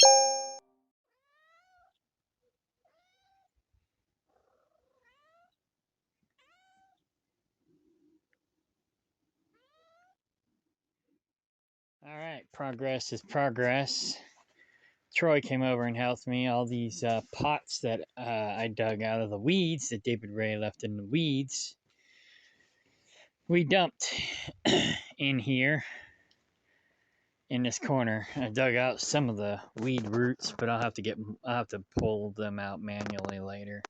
All right, progress is progress. Troy came over and helped me. All these pots that I dug out of the weeds that David Ray left in the weeds, we dumped in here in this corner. I dug out some of the weed roots, but I'll have to pull them out manually later.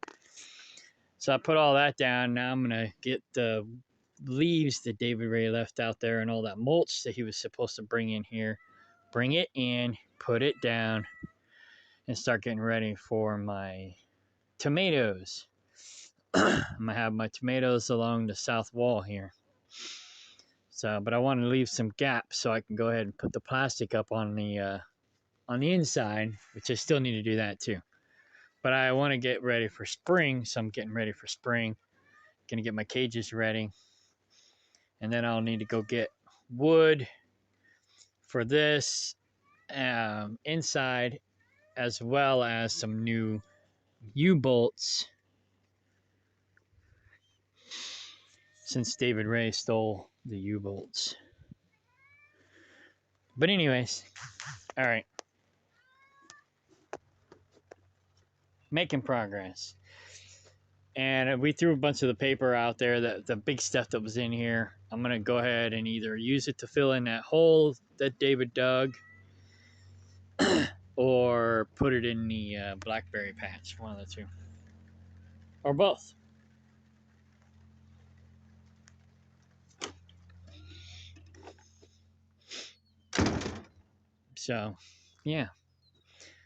So I put all that down. Now I'm gonna get the leaves that David Ray left out there and all that mulch that he was supposed to bring in here. Bring it in, put it down, and start getting ready for my tomatoes. I'm gonna have my tomatoes along the south wall here. So, but I want to leave some gaps so I can go ahead and put the plastic up on the inside, which I still need to do that too. But I want to get ready for spring, so I'm getting ready for spring. Gonna get my cages ready, and then I'll need to go get wood for this inside, as well as some new U-bolts, since David Ray stole the U-bolts. But anyways, all right. Making progress. And we threw a bunch of the paper out there, the big stuff that was in here. I'm going to go ahead and either use it to fill in that hole that David dug or put it in the blackberry patch, one of the two. Or both. So, yeah.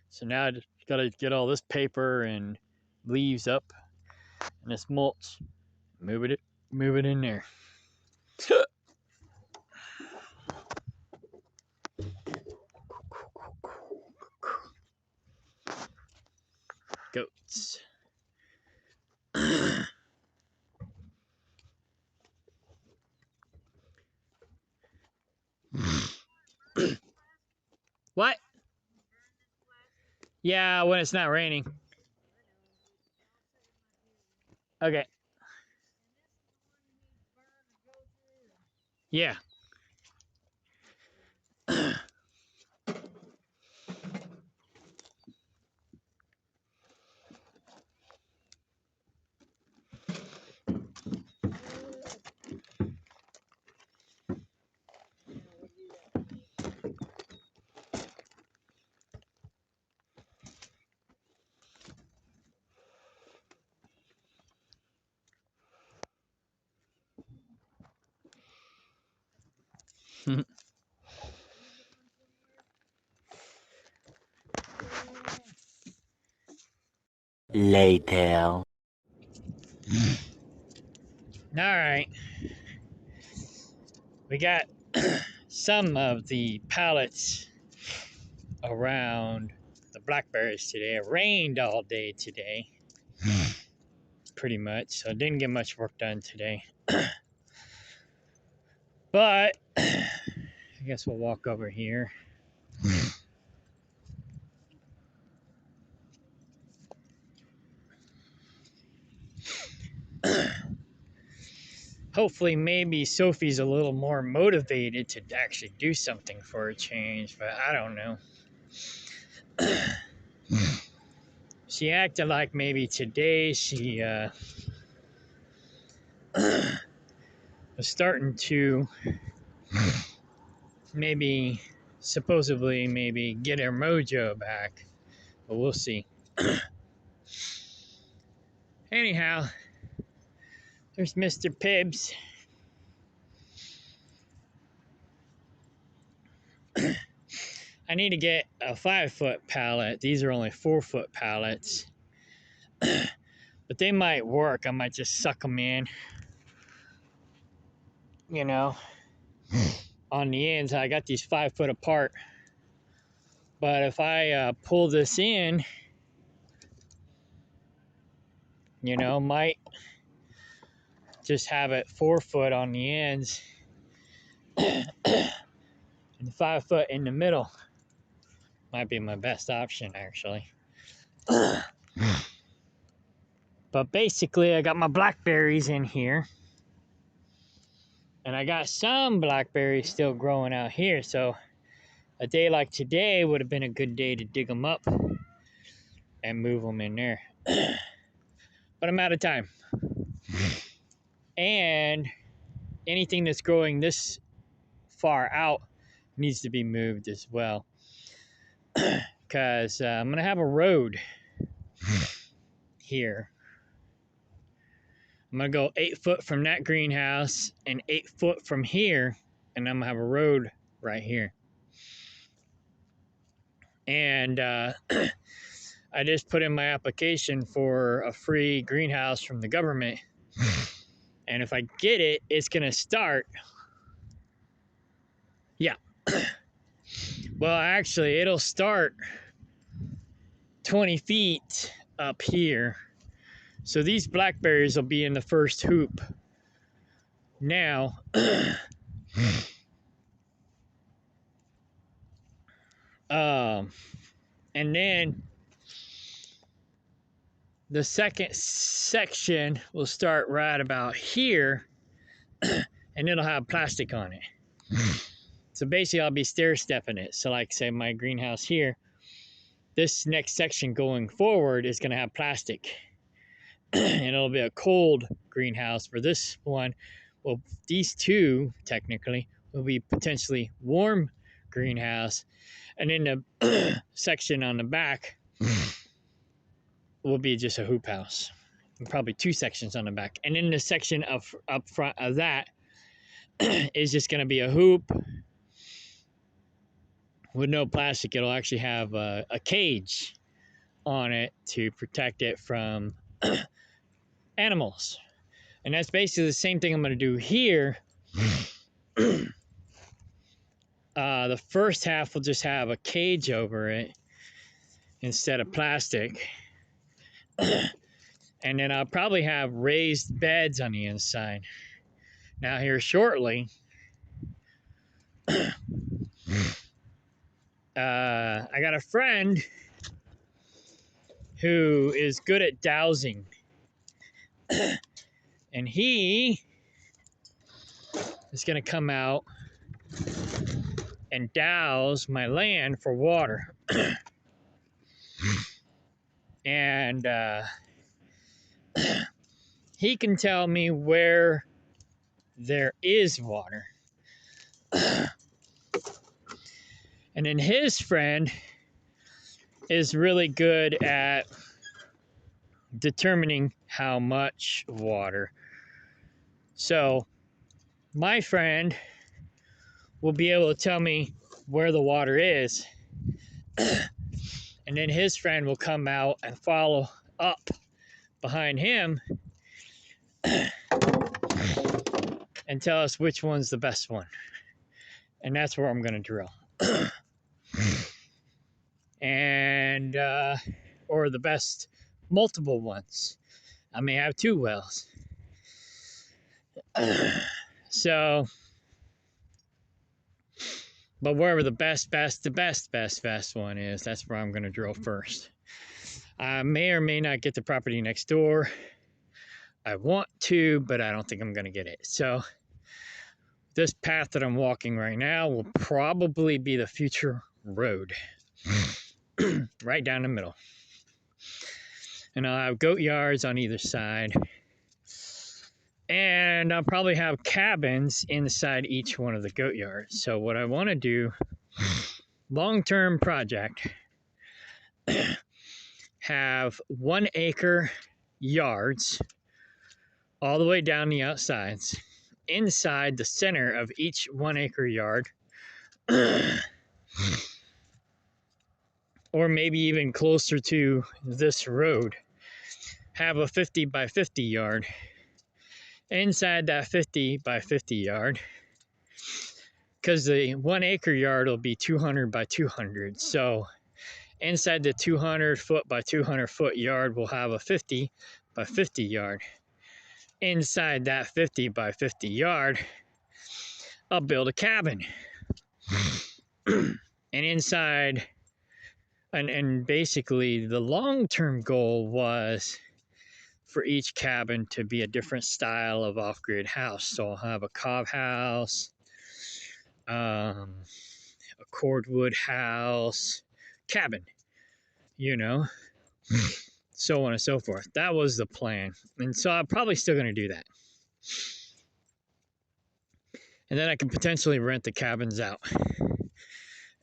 So now I just got to get all this paper and leaves up and this mulch. Move it in there. Goats. What? Yeah, when it's not raining. Okay. Yeah. Later. All right. We got some of the pallets around the blackberries today. It rained all day today, pretty much, so I didn't get much work done today. But I guess we'll walk over here. Hopefully, maybe Sophie's a little more motivated to actually do something for a change, but I don't know. She acted like maybe today she was starting to supposedly get her mojo back, but we'll see. Anyhow, there's Mr. Pibbs. I need to get a 5-foot pallet. These are only 4-foot pallets, but they might work. I might just suck them in, on the ends. I got these 5 foot apart, but if I pull this in, might just have it 4 foot on the ends and 5 foot in the middle. Might be my best option, actually. But basically, I got my blackberries in here. And I got some blackberries still growing out here. So a day like today would have been a good day to dig them up and move them in there. But I'm out of time. And anything that's growing this far out needs to be moved as well. Because I'm going to have a road here. I'm going to go 8 foot from that greenhouse and 8 foot from here. And I'm going to have a road right here. And I just put in my application for a free greenhouse from the government. And if I get it, it's going to start. Yeah. Well, actually, it'll start 20 feet up here. So these blackberries will be in the first hoop. Now, and then the second section will start right about here, and it'll have plastic on it. So basically, I'll be stair stepping it. So, like, say, my greenhouse here, this next section going forward is going to have plastic. And it'll be a cold greenhouse for this one. Well, these two, technically, will be potentially warm greenhouse. And then the section on the back will be just a hoop house. And probably 2 sections on the back. And then the section of up front of that is just going to be a hoop with no plastic. It'll actually have a cage on it to protect it from animals. And that's basically the same thing I'm going to do here. The first half will just have a cage over it instead of plastic. And then I'll probably have raised beds on the inside. Now here shortly, I got a friend who is good at dowsing. And he is going to come out and douse my land for water. And he can tell me where there is water. And then his friend is really good at determining how much water. So my friend will be able to tell me where the water is. And then his friend will come out and follow up behind him and tell us which one's the best one. And that's where I'm going to drill. And, or the best multiple ones. I may have 2 wells. So, but wherever the best one is, that's where I'm going to drill first. I may or may not get the property next door. I want to, but I don't think I'm going to get it. So this path that I'm walking right now will probably be the future road. Right down the middle. And I'll have goat yards on either side. And I'll probably have cabins inside each one of the goat yards. So what I want to do, long-term project, have 1 acre yards all the way down the outsides. Inside the center of each 1 acre yard, or maybe even closer to this road, have a 50 by 50 yard. Inside that 50 by 50 yard, because the 1 acre yard will be 200 by 200. So inside the 200 foot by 200 foot yard, we'll have a 50 by 50 yard. Inside that 50 by 50 yard, I'll build a cabin. And inside And basically the long-term goal was for each cabin to be a different style of off-grid house. So I'll have a cob house, a cordwood house, cabin, you know, so on and so forth. That was the plan. And so I'm probably still going to do that. And then I can potentially rent the cabins out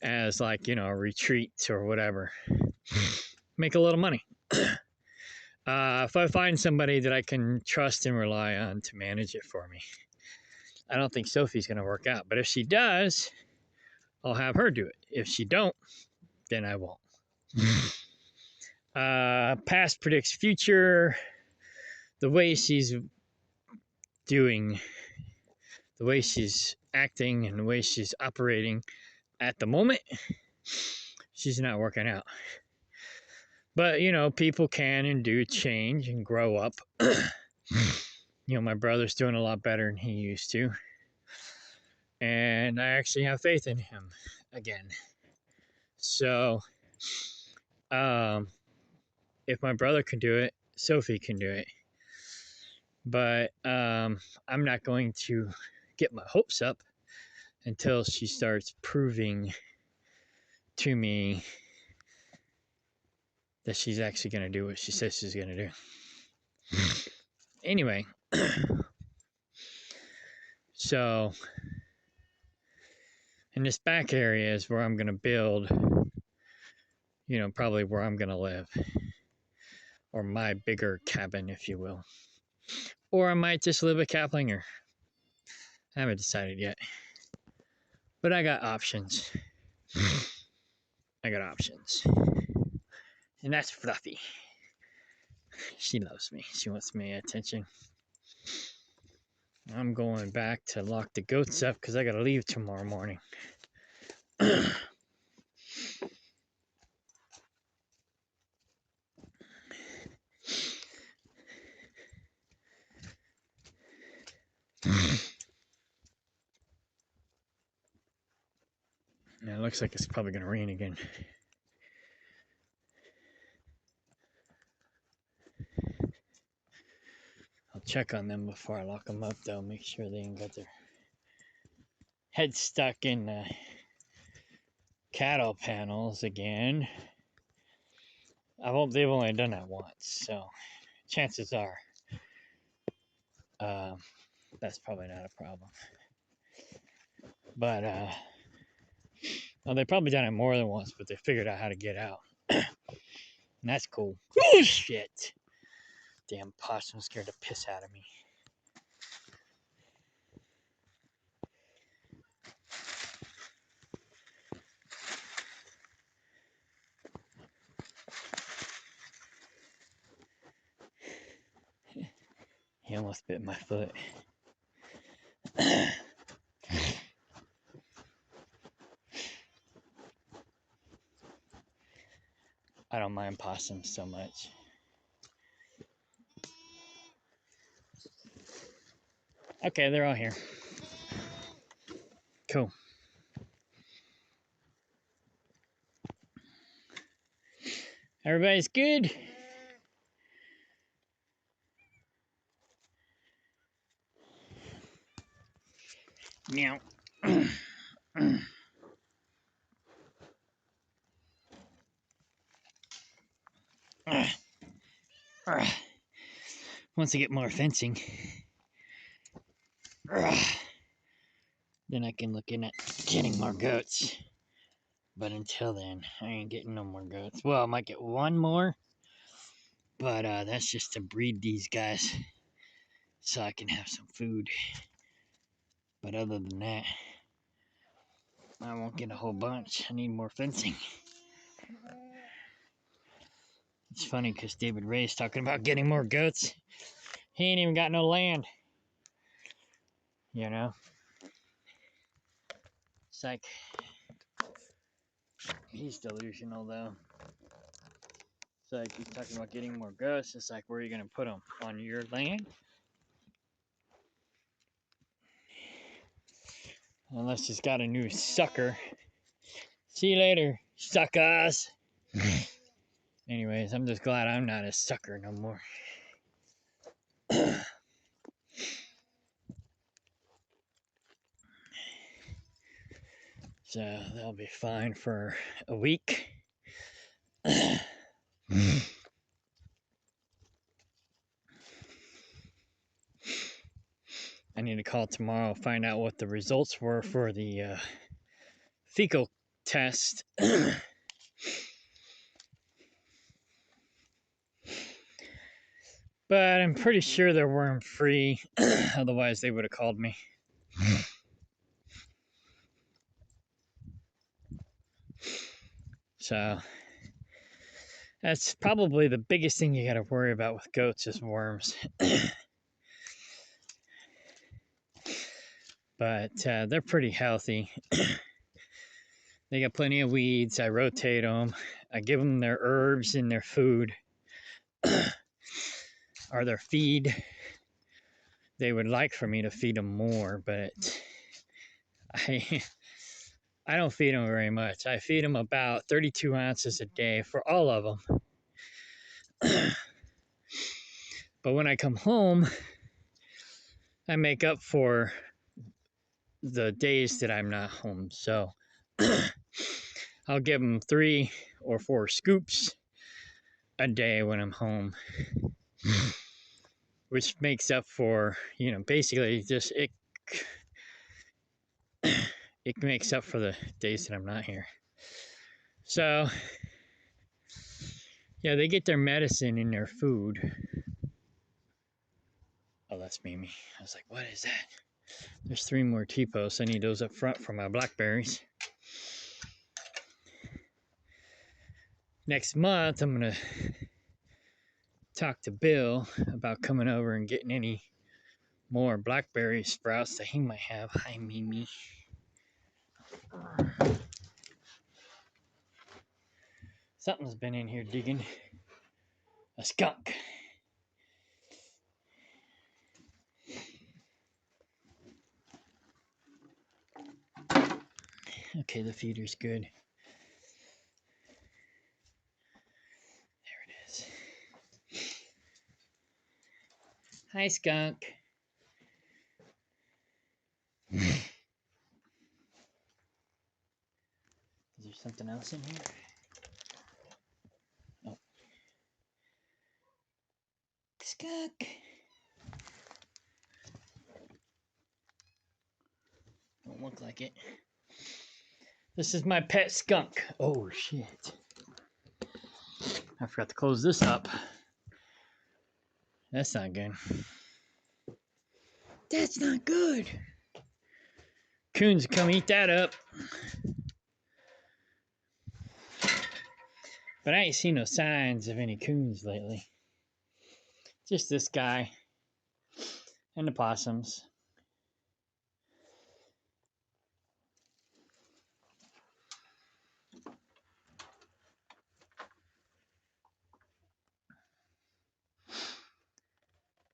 as like, you know, retreats or whatever. Make a little money. If I find somebody that I can trust and rely on to manage it for me. I don't think Sophie's going to work out. But if she does, I'll have her do it. If she don't, then I won't. Past predicts future. The way she's doing, the way she's acting, and the way she's operating at the moment, she's not working out. But, you know, people can and do change and grow up. You know, my brother's doing a lot better than he used to. And I actually have faith in him again. So, if my brother can do it, Sophie can do it. But I'm not going to get my hopes up until she starts proving to me that she's actually going to do what she says she's going to do. Anyway, so in this back area is where I'm going to build, you know, probably where I'm going to live, or my bigger cabin, if you will. Or I might just live at Kaplinger. I haven't decided yet. But I got options. I got options. And that's Fluffy. She loves me. She wants my attention. I'm going back to lock the goats up because I got to leave tomorrow morning. It looks like it's probably going to rain again. I'll check on them before I lock them up, though. Make sure they ain't got their head stuck in the cattle panels again. They've only done that once, so chances are that's probably not a problem. But well, they've probably done it more than once, but they figured out how to get out. And that's cool. Oh, shit. Damn possum scared the piss out of me. He almost bit my foot. I don't mind possums so much. Okay, they're all here. Cool. Everybody's good? Meow. Once I get more fencing, then I can look in at getting more goats. But until then, I ain't getting no more goats. Well, I might get one more, but that's just to breed these guys so I can have some food. But other than that, I won't get a whole bunch. I need more fencing. It's funny because David Ray's talking about getting more goats. He ain't even got no land. You know? It's like, he's delusional though. It's like he's talking about getting more goats. It's like, where are you going to put them? On your land? Unless he's got a new sucker. See you later, suckers. Anyways, I'm just glad I'm not a sucker no more. So they'll be fine for a week. I need to call tomorrow, find out what the results were for the fecal test. But I'm pretty sure they're worm free. Otherwise, they would have called me. So that's probably the biggest thing you got to worry about with goats is worms. But they're pretty healthy. They got plenty of weeds. I rotate them. I give them their herbs and their food or their feed. They would like for me to feed them more, but I don't feed them very much. I feed them about 32 ounces a day for all of them. But when I come home, I make up for the days that I'm not home. So I'll give them 3 or 4 scoops a day when I'm home, which makes up for, basically just it makes up for the days that I'm not here. So yeah, they get their medicine in their food. Oh, that's Mimi. I was like, what is that? There's 3 more T-posts. I need those up front for my blackberries. Next month, I'm going to talk to Bill about coming over and getting any more blackberry sprouts that he might have. Hi, Mimi. Something's been in here digging. A skunk. Okay, the feeder's good. There it is. Hi, skunk. Is there something else in here? Oh. Skunk. Don't look like it. This is my pet skunk. Oh, shit. I forgot to close this up. That's not good. That's not good. Coons come eat that up. But I ain't seen no signs of any coons lately. Just this guy and the possums.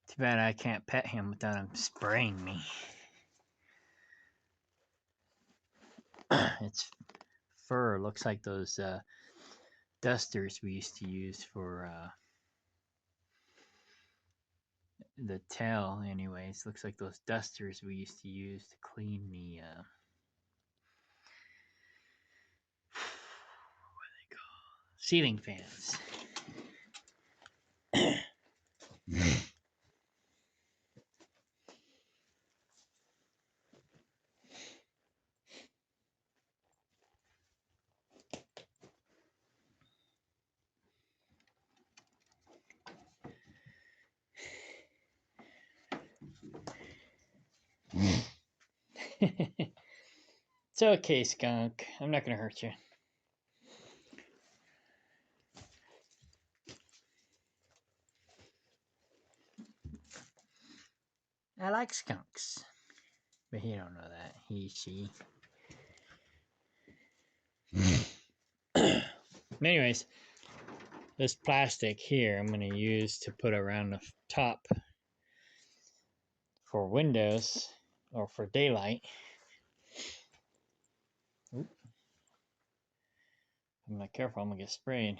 Too bad I can't pet him without him spraying me. Its fur looks like those dusters we used to use for the tail. Anyways, looks like those dusters we used to use to clean the what are they called? Ceiling fans. It's okay, skunk. I'm not gonna hurt you. I like skunks. But he don't know that. He, she. Anyways, this plastic here I'm going to use to put around the top for windows or for daylight. Oop. I'm not careful, I'm gonna get sprayed.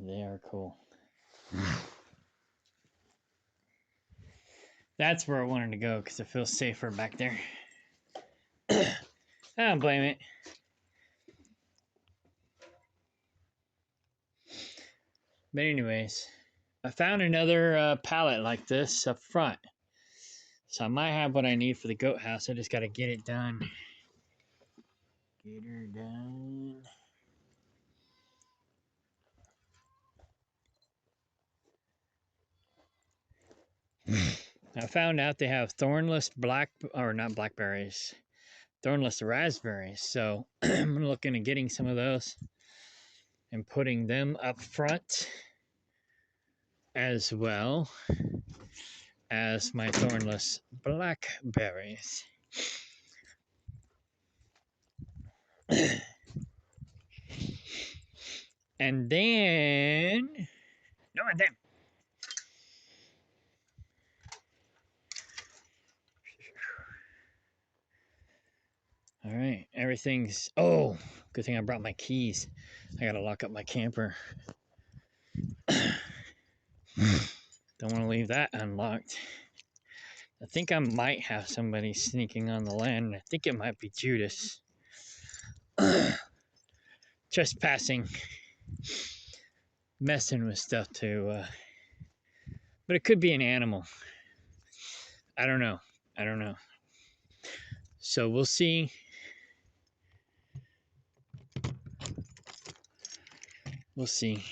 They are cool. That's where I wanted to go because it feels safer back there. I don't blame it. But anyways, I found another pallet like this up front. So I might have what I need for the goat house. I just got to get it done. Get her done. I found out they have thornless thornless raspberries. So I'm looking at getting some of those and putting them up front as well as my thornless blackberries. And then, no, and then. All right, everything's. Oh, good thing I brought my keys. I gotta lock up my camper. Don't want to leave that unlocked. I think I might have somebody sneaking on the land. I think it might be Judas. Trespassing. Messing with stuff too. But it could be an animal. I don't know. So we'll see. We'll see.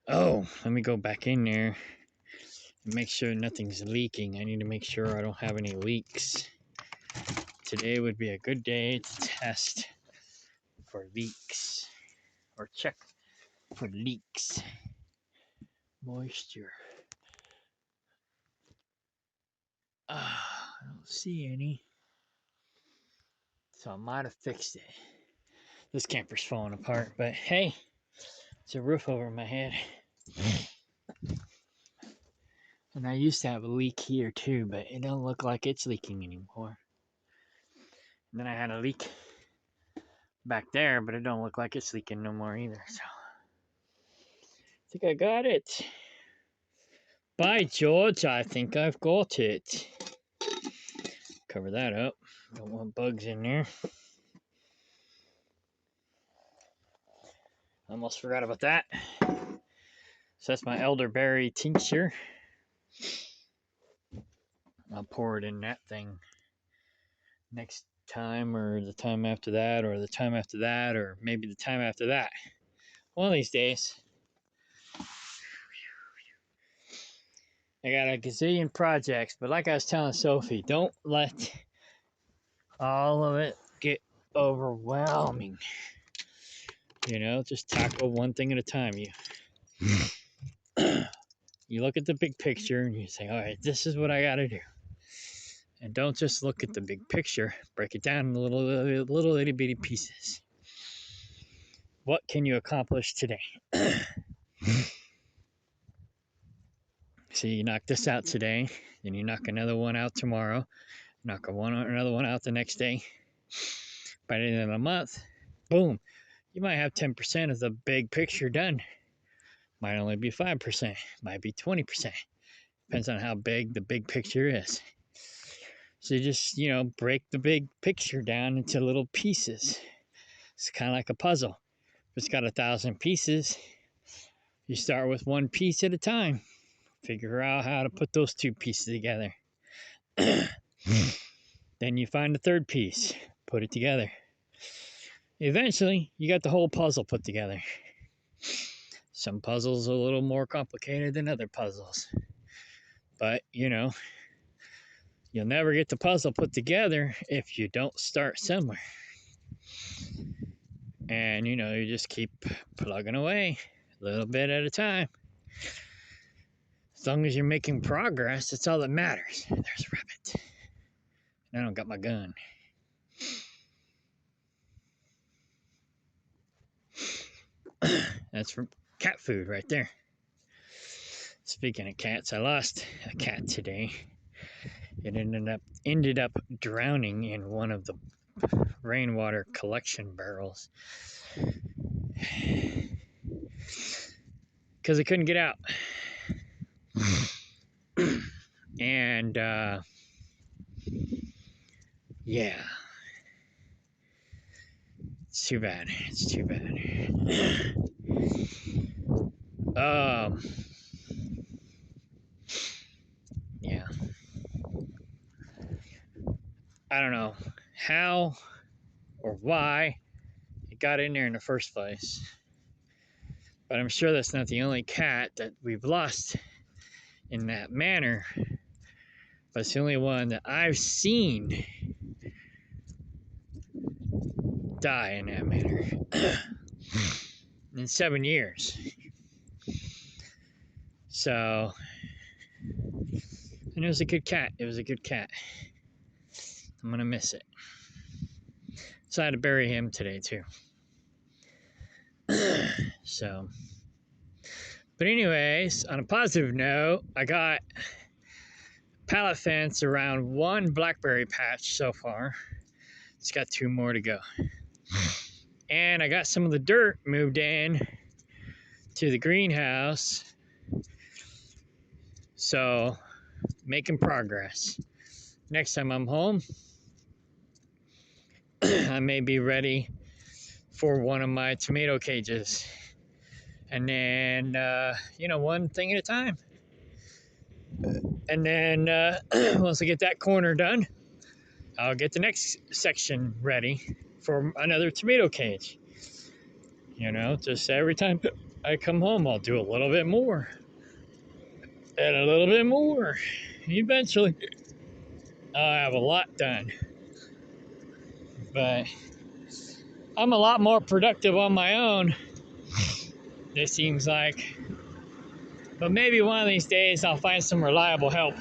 Oh, let me go back in there and make sure nothing's leaking. I need to make sure I don't have any leaks. Today would be a good day to test for leaks or check for leaks. Moisture. I don't see any. So I might have fixed it. This camper's falling apart, but hey, it's a roof over my head. And I used to have a leak here too, but it don't look like it's leaking anymore. And then I had a leak back there, but it don't look like it's leaking no more either. So I think I got it. By George, I think I've got it. Cover that up. Don't want bugs in there. Almost forgot about that. So that's my elderberry tincture. I'll pour it in that thing next time, or the time after that, or the time after that, or maybe the time after that. One of these days. I got a gazillion projects, but like I was telling Sophie, don't let all of it get overwhelming. You know, just tackle one thing at a time. You look at the big picture and you say, all right, this is what I got to do. And don't just look at the big picture. Break it down in little itty bitty pieces. What can you accomplish today? So you knock this out today, then you knock another one out tomorrow, knock another one out the next day. By the end of the month, boom, you might have 10% of the big picture done. Might only be 5%, might be 20%. Depends on how big the big picture is. So you just, break the big picture down into little pieces. It's kind of like a puzzle. If it's got 1,000 pieces, you start with one piece at a time. Figure out how to put those two pieces together. Then you find the third piece, put it together. Eventually, you got the whole puzzle put together. Some puzzles are a little more complicated than other puzzles. But, you'll never get the puzzle put together if you don't start somewhere. And, you just keep plugging away a little bit at a time. As long as you're making progress, that's all that matters. There's a rabbit. And I don't got my gun. That's from cat food right there. Speaking of cats, I lost a cat today. It ended up drowning in one of the rainwater collection barrels because it couldn't get out. And yeah, it's too bad. It's too bad. Yeah. I don't know how or why it got in there in the first place, but I'm sure that's not the only cat that we've lost in that manner. But it's the only one that I've seen die in that manner in 7 years. So, and it was a good cat. It was a good cat. I'm gonna miss it. So I had to bury him today too. So, but anyways, on a positive note, I got pallet fence around one blackberry patch so far. It's got 2 more to go. And I got some of the dirt moved in to the greenhouse. So, making progress. Next time I'm home, I may be ready for one of my tomato cages. And then, one thing at a time. And then, once I get that corner done, I'll get the next section ready for another tomato cage. Just every time I come home, I'll do a little bit more. And a little bit more. Eventually, I'll have a lot done. But I'm a lot more productive on my own, it seems like. But maybe one of these days I'll find some reliable help.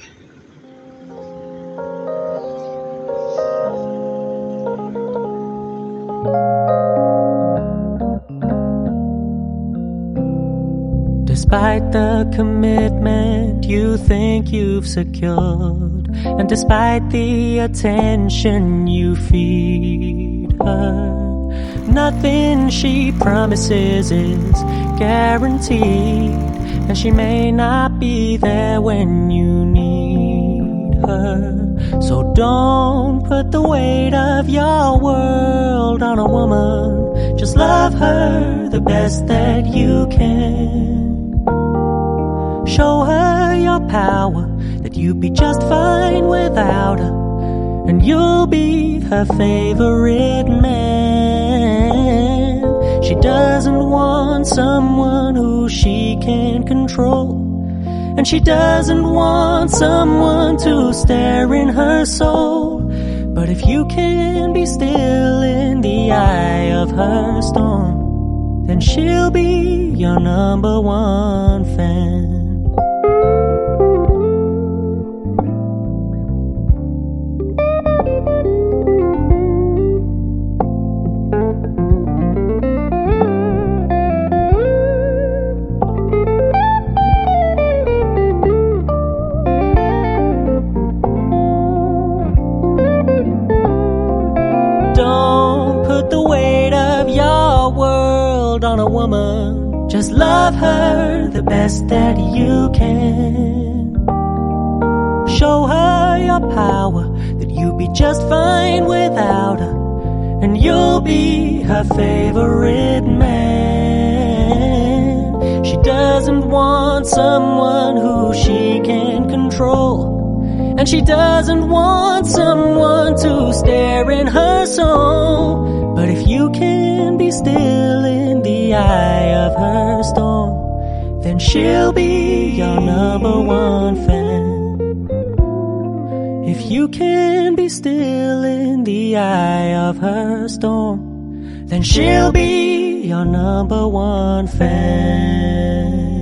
Despite the commitment you think you've secured, and despite the attention you feed her, nothing she promises is guaranteed, and she may not be there when you need her. So don't put the weight of your world on a woman. Just love her the best that you can. Show her your power, that you'd be just fine without her, and you'll be her favorite man. She doesn't want someone who she can control, and she doesn't want someone to stare in her soul. But if you can be still in the eye of her storm, then she'll be your number one fan. On a woman, just love her the best that you can. Show her your power, that you'll be just fine without her, and you'll be her favorite man. She doesn't want someone who she can control, and she doesn't want someone to stare in her soul. But if you can be still in the eye of her storm, then she'll be your number one fan. If you can be still in the eye of her storm, then she'll be your number one fan.